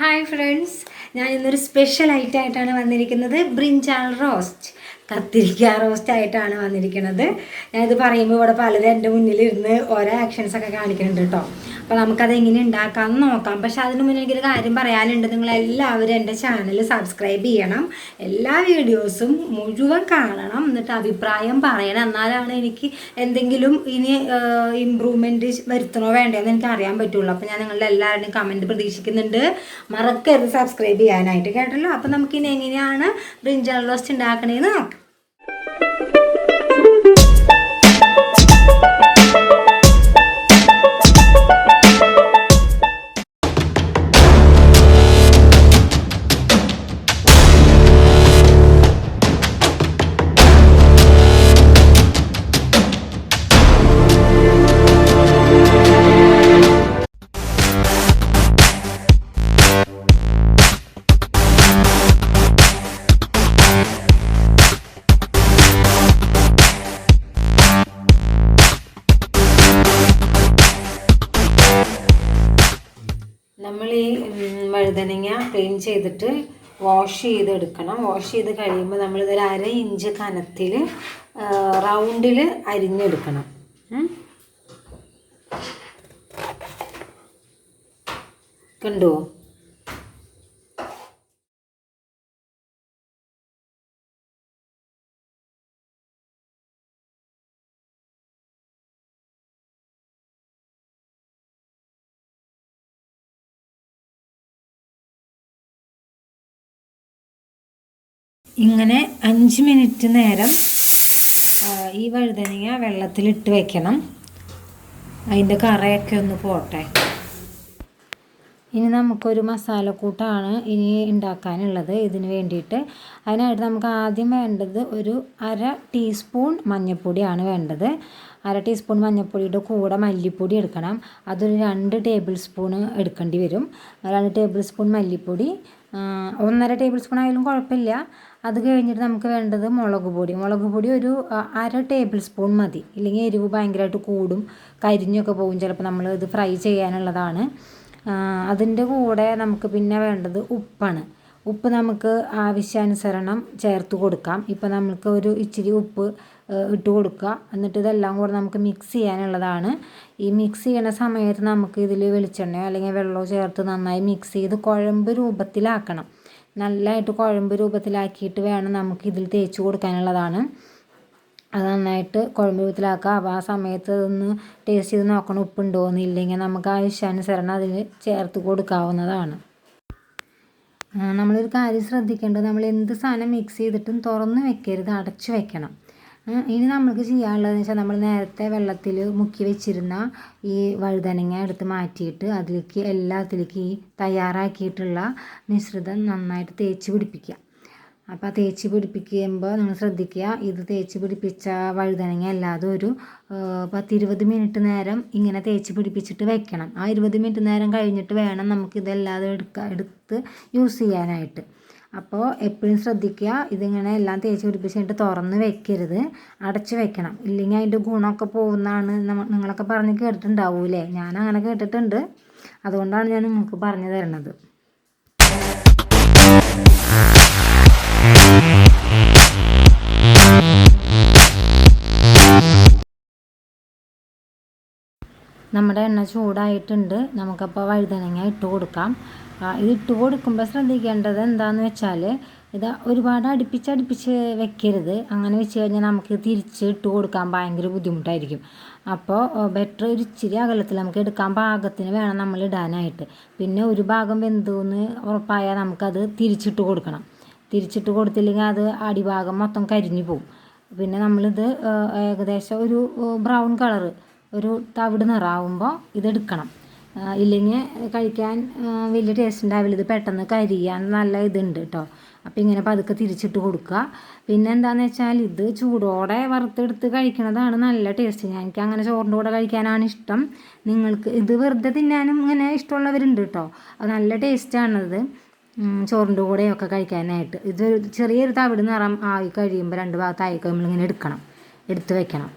Hi friends, ഞാൻ ഇന്നൊരു special ഐറ്റമായിട്ടാണ് വന്നിരിക്കുന്നത്. ബ്രിഞ്ചാൾ റോസ്റ്റ്, കത്തിരിക്ക റോസ്റ്റ് ആയിട്ടാണ് വന്നിരിക്കുന്നത്. ഞാനിത് പറയുമ്പോൾ ഇവിടെ പലരും എൻ്റെ മുന്നിലിരുന്ന് ഓരോ ആക്ഷൻസൊക്കെ കാണിക്കുന്നുണ്ട് കേട്ടോ. അപ്പോൾ നമുക്കത് എങ്ങനെ ഉണ്ടാക്കാമെന്ന് നോക്കാം. പക്ഷെ അതിന് മുന്നേ എനിക്കൊരു കാര്യം പറയാനുണ്ട്. നിങ്ങളെല്ലാവരും എൻ്റെ ചാനൽ സബ്സ്ക്രൈബ് ചെയ്യണം, എല്ലാ വീഡിയോസും മുഴുവൻ കാണണം, എന്നിട്ട് അഭിപ്രായം പറയണം. എന്നാലാണ് എനിക്ക് എന്തെങ്കിലും ഇനി ഇമ്പ്രൂവ്മെൻറ്റ് വരുത്തണോ വേണ്ടതെന്ന് എനിക്ക് അറിയാൻ പറ്റുള്ളൂ. അപ്പോൾ ഞാൻ നിങ്ങളുടെ എല്ലാവരുടെയും കമൻറ്റ് പ്രതീക്ഷിക്കുന്നുണ്ട്. മറക്കരുത് സബ്സ്ക്രൈബ് ചെയ്യാനായിട്ട്, കേട്ടല്ലോ. അപ്പോൾ നമുക്കിനി എങ്ങനെയാണ് ബ്രിഞ്ചാൾ റോസ്റ്റ് ഉണ്ടാക്കണേന്ന് നോക്കാം. നമ്മൾ ഈ വഴുതനങ്ങ ക്ലീൻ ചെയ്തിട്ട് വാഷ് ചെയ്തെടുക്കണം. വാഷ് ചെയ്ത് കഴിയുമ്പോൾ നമ്മളിതൊരു 1/2 ഇഞ്ച് കനത്തിൽ റൗണ്ടിൽ അരിഞ്ഞെടുക്കണം. കണ്ടോ? ഇങ്ങനെ 5 മിനിറ്റ് നേരം ഈ വഴുതനങ്ങ വെള്ളത്തിലിട്ട് വെക്കണം. അതിൻ്റെ കറയൊക്കെ ഒന്ന് പോട്ടെ. ഇനി നമുക്കൊരു മസാലക്കൂട്ടാണ് ഇനി ഉണ്ടാക്കാനുള്ളത്. ഇതിന് വേണ്ടിയിട്ട് അതിനായിട്ട് നമുക്ക് ആദ്യം വേണ്ടത് ഒരു 1/2 ടീസ്പൂൺ മഞ്ഞൾപ്പൊടിയാണ് വേണ്ടത്. 1/2 ടീസ്പൂൺ മഞ്ഞൾപ്പൊടിയുടെ കൂടെ മല്ലിപ്പൊടി എടുക്കണം. അതൊരു 2 ടേബിൾ സ്പൂൺ എടുക്കേണ്ടി വരും. 2 ടേബിൾ സ്പൂൺ മല്ലിപ്പൊടി, 1/2 ടേബിൾ സ്പൂൺ ആയാലും കുഴപ്പമില്ല. അത് കഴിഞ്ഞിട്ട് നമുക്ക് വേണ്ടത് മുളക് പൊടി ഒരു 1/2 ടേബിൾ സ്പൂൺ മതി. ഇല്ലെങ്കിൽ എരിവ് ഭയങ്കരമായിട്ട് കൂടും, കരിഞ്ഞൊക്കെ പോകും. ചിലപ്പോൾ നമ്മൾ ഇത് ഫ്രൈ ചെയ്യാനുള്ളതാണ്. അതിൻ്റെ കൂടെ നമുക്ക് പിന്നെ വേണ്ടത് ഉപ്പാണ്. ഉപ്പ് നമുക്ക് ആവശ്യാനുസരണം ചേർത്ത് കൊടുക്കാം. ഇപ്പോൾ നമുക്ക് ഒരു ഇച്ചിരി ഉപ്പ് ഇട്ട് കൊടുക്കുക. എന്നിട്ട് ഇതെല്ലാം കൂടെ നമുക്ക് മിക്സ് ചെയ്യാനുള്ളതാണ്. ഈ മിക്സ് ചെയ്യണ സമയത്ത് നമുക്ക് ഇതിൽ വെളിച്ചെണ്ണയോ അല്ലെങ്കിൽ വെള്ളമോ ചേർത്ത് നന്നായി മിക്സ് ചെയ്ത് കുഴമ്പ് രൂപത്തിലാക്കണം. നല്ലതായിട്ട് കുഴമ്പ് രൂപത്തിലാക്കിയിട്ട് വേണം നമുക്ക് ഇതിൽ തേച്ച് കൊടുക്കാനുള്ളതാണ്. അത് നന്നായിട്ട് കുഴമ്പ് രൂപത്തിലാക്കുക. അപ്പോൾ ആ സമയത്ത് അതൊന്ന് ടേസ്റ്റ് ചെയ്ത് നോക്കണം ഉപ്പുണ്ടോ എന്നില്ലെങ്കിൽ നമുക്ക് ആവശ്യാനുസരണം അതിന് ചേർത്ത് കൊടുക്കാവുന്നതാണ്. നമ്മളൊരു കാര്യം ശ്രദ്ധിക്കേണ്ടത്, നമ്മൾ എന്ത് സാധനം മിക്സ് ചെയ്തിട്ടും തുറന്ന് വെക്കരുത്, അടച്ചു വെക്കണം. ഇനി നമുക്ക് ചെയ്യാനുള്ളതെന്ന് വെച്ചാൽ നമ്മൾ നേരത്തെ വെള്ളത്തിൽ മുക്കി വെച്ചിരുന്ന ഈ വഴുതനങ്ങ എടുത്ത് മാറ്റിയിട്ട് അതിലേക്ക് എല്ലാത്തിലേക്ക് ഈ തയ്യാറാക്കിയിട്ടുള്ള മിശ്രിതം നന്നായിട്ട് തേച്ച് പിടിപ്പിക്കുക. അപ്പോൾ തേച്ച് പിടിപ്പിക്കുമ്പോൾ നിങ്ങൾ ശ്രദ്ധിക്കുക, ഇത് തേച്ച് പിടിപ്പിച്ച വഴുതനങ്ങ അല്ലാതെ ഒരു 10-20 മിനിറ്റ് നേരം ഇങ്ങനെ തേച്ച് പിടിപ്പിച്ചിട്ട് വെക്കണം. ആ 20 മിനിറ്റ് നേരം കഴിഞ്ഞിട്ട് വേണം നമുക്കിതെല്ലാതും എടുത്ത് യൂസ് ചെയ്യാനായിട്ട്. അപ്പോൾ എപ്പോഴും ശ്രദ്ധിക്കുക, ഇതിങ്ങനെ എല്ലാം തേച്ച് പിടിപ്പിച്ചിട്ട് തുറന്ന് വെക്കരുത്, അടച്ച് വെക്കണം. ഇല്ലെങ്കിൽ അതിൻ്റെ ഗുണമൊക്കെ പോകുന്നതാണ് നിങ്ങളൊക്കെ പറഞ്ഞ് കേട്ടിട്ടുണ്ടാവൂലേ. ഞാൻ അങ്ങനെ കേട്ടിട്ടുണ്ട്, അതുകൊണ്ടാണ് ഞാൻ നിങ്ങൾക്ക് പറഞ്ഞു തരുന്നത്. നമ്മുടെ എണ്ണ ചൂടായിട്ടുണ്ട്. നമുക്കപ്പോൾ വഴുതനങ്ങ ഇട്ട് കൊടുക്കാം. ഇത് ഇട്ട് കൊടുക്കുമ്പോൾ ശ്രദ്ധിക്കേണ്ടത് എന്താണെന്ന് വെച്ചാൽ, ഇത് ഒരുപാട് അടുപ്പിച്ച് വെക്കരുത്. അങ്ങനെ വെച്ച് കഴിഞ്ഞാൽ നമുക്ക് തിരിച്ച് ഇട്ട് കൊടുക്കാൻ ഭയങ്കര ബുദ്ധിമുട്ടായിരിക്കും. അപ്പോൾ ബെറ്റർ ഒരു ഇച്ചിരി അകലത്തിൽ നമുക്ക് എടുക്കാൻ പാകത്തിന് വേണം നമ്മൾ ഇടാനായിട്ട്. പിന്നെ ഒരു ഭാഗം വെന്തെന്ന് ഉറപ്പായാൽ നമുക്കത് തിരിച്ചിട്ട് കൊടുക്കണം. തിരിച്ചിട്ട് കൊടുത്തില്ലെങ്കിൽ അത് അടിഭാഗം മൊത്തം കരിഞ്ഞു പോകും. പിന്നെ നമ്മളിത് ഏകദേശം ഒരു ബ്രൗൺ കളറ്, ഒരു തവിട് നിറാവുമ്പോൾ ഇതെടുക്കണം. ഇല്ലെങ്കിൽ കഴിക്കാൻ വലിയ ടേസ്റ്റ് ഉണ്ടാവില്ല. ഇത് പെട്ടെന്ന് കരിയാൻ നല്ല ഇതുണ്ട് കേട്ടോ. അപ്പോൾ ഇങ്ങനെ പതുക്കെ തിരിച്ചിട്ട് കൊടുക്കുക. പിന്നെ എന്താണെന്ന് വെച്ചാൽ ഇത് ചൂടോടെ വറുത്തെടുത്ത് കഴിക്കുന്നതാണ് നല്ല ടേസ്റ്റ്. എനിക്ക് അങ്ങനെ ചോറിൻ്റെ കൂടെ കഴിക്കാനാണ് ഇഷ്ടം. നിങ്ങൾക്ക് ഇത് വെറുതെ തിന്നാനും ഇങ്ങനെ ഇഷ്ടമുള്ളവരുണ്ട് കേട്ടോ. അത് നല്ല ടേസ്റ്റാണത് ചോറിൻ്റെ കൂടെയൊക്കെ കഴിക്കാനായിട്ട്. ഇത് ചെറിയൊരു തവിട് നിറം ആയി കഴിയുമ്പോൾ 2 ഭാഗത്തായി കഴിയുമ്പോൾ ഇങ്ങനെ എടുത്ത് വെക്കണം.